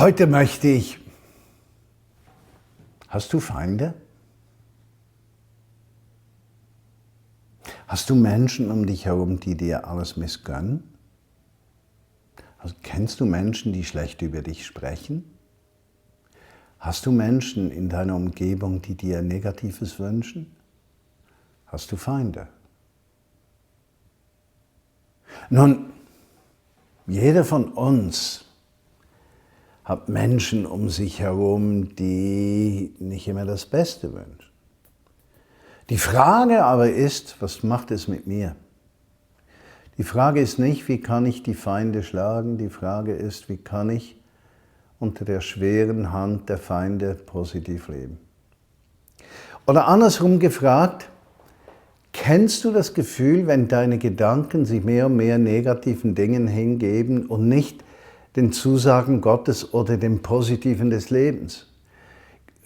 Heute möchte ich, hast du Feinde? Hast du Menschen um dich herum, die dir alles missgönnen? Also, kennst du Menschen, die schlecht über dich sprechen? Hast du Menschen in deiner Umgebung, die dir Negatives wünschen? Hast du Feinde? Nun, jeder von uns hat Menschen um sich herum, die nicht immer das Beste wünschen. Die Frage aber ist, was macht es mit mir? Die Frage ist nicht, wie kann ich die Feinde schlagen? Die Frage ist, wie kann ich unter der schweren Hand der Feinde positiv leben? Oder andersrum gefragt, kennst du das Gefühl, wenn deine Gedanken sich mehr und mehr negativen Dingen hingeben und nicht den Zusagen Gottes oder dem Positiven des Lebens?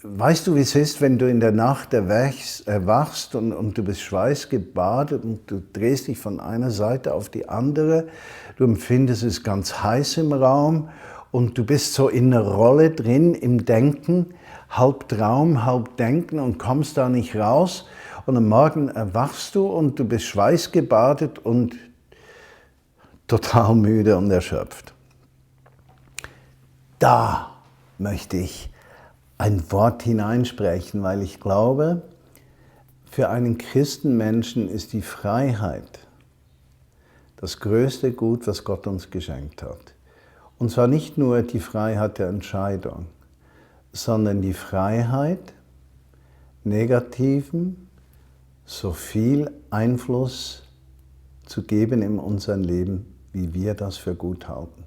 Weißt du, wie es ist, wenn du in der Nacht erwachst und du bist schweißgebadet und du drehst dich von einer Seite auf die andere, du empfindest es ganz heiß im Raum und du bist so in einer Rolle drin im Denken, halb Traum, halb Denken und kommst da nicht raus und am Morgen erwachst du und du bist schweißgebadet und total müde und erschöpft. Da möchte ich ein Wort hineinsprechen, weil ich glaube, für einen Christenmenschen ist die Freiheit das größte Gut, was Gott uns geschenkt hat. Und zwar nicht nur die Freiheit der Entscheidung, sondern die Freiheit, Negativen so viel Einfluss zu geben in unserem Leben, wie wir das für gut halten.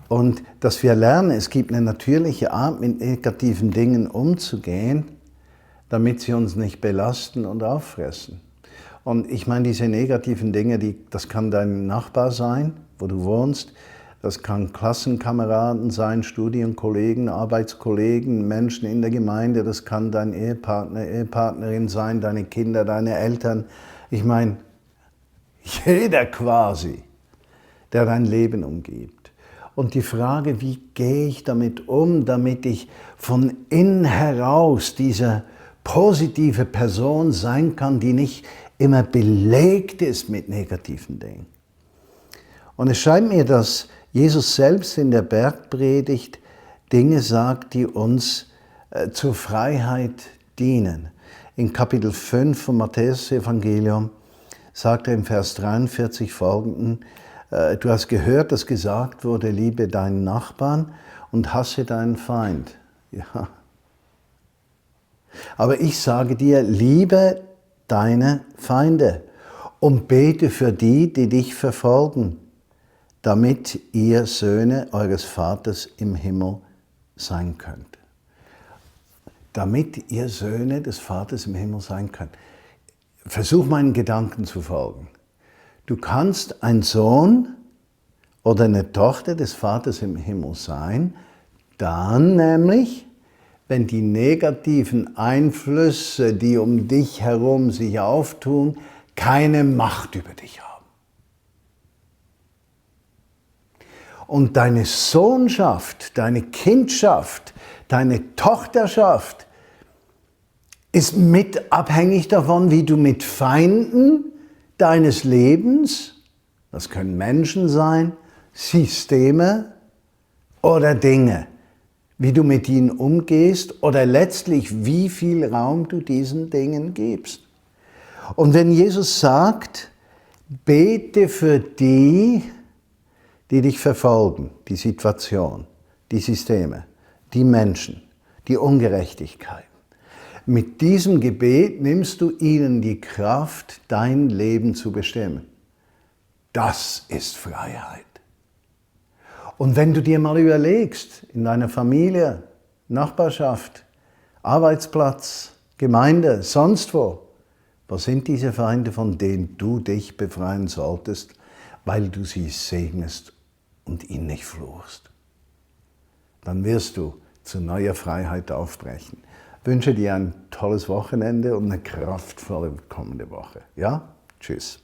Und dass wir lernen, es gibt eine natürliche Art, mit negativen Dingen umzugehen, damit sie uns nicht belasten und auffressen. Und ich meine, diese negativen Dinge, das kann dein Nachbar sein, wo du wohnst, das kann Klassenkameraden sein, Studienkollegen, Arbeitskollegen, Menschen in der Gemeinde, das kann dein Ehepartner, Ehepartnerin sein, deine Kinder, deine Eltern. Ich meine, jeder quasi, der dein Leben umgibt. Und die Frage, wie gehe ich damit um, damit ich von innen heraus diese positive Person sein kann, die nicht immer belegt ist mit negativen Dingen. Und es scheint mir, dass Jesus selbst in der Bergpredigt Dinge sagt, die uns zur Freiheit dienen. In Kapitel 5 vom Matthäus-Evangelium sagt er im Vers 43 folgenden: Du hast gehört, dass gesagt wurde, liebe deinen Nachbarn und hasse deinen Feind. Ja. Aber ich sage dir, liebe deine Feinde und bete für die, die dich verfolgen, damit ihr Söhne eures Vaters im Himmel sein könnt. Damit ihr Söhne des Vaters im Himmel sein könnt. Versuch meinen Gedanken zu folgen. Du kannst ein Sohn oder eine Tochter des Vaters im Himmel sein, dann nämlich, wenn die negativen Einflüsse, die um dich herum sich auftun, keine Macht über dich haben. Und deine Sohnschaft, deine Kindschaft, deine Tochterschaft ist mit abhängig davon, wie du mit Feinden deines Lebens, das können Menschen sein, Systeme oder Dinge, wie du mit ihnen umgehst oder letztlich wie viel Raum du diesen Dingen gibst. Und wenn Jesus sagt, bete für die, die dich verfolgen, die Situation, die Systeme, die Menschen, die Ungerechtigkeit. Mit diesem Gebet nimmst du ihnen die Kraft, dein Leben zu bestimmen. Das ist Freiheit. Und wenn du dir mal überlegst, in deiner Familie, Nachbarschaft, Arbeitsplatz, Gemeinde, sonst wo, was sind diese Feinde, von denen du dich befreien solltest, weil du sie segnest und ihnen nicht fluchst? Dann wirst du zu neuer Freiheit aufbrechen. Ich wünsche dir ein tolles Wochenende und eine kraftvolle kommende Woche. Ja? Tschüss.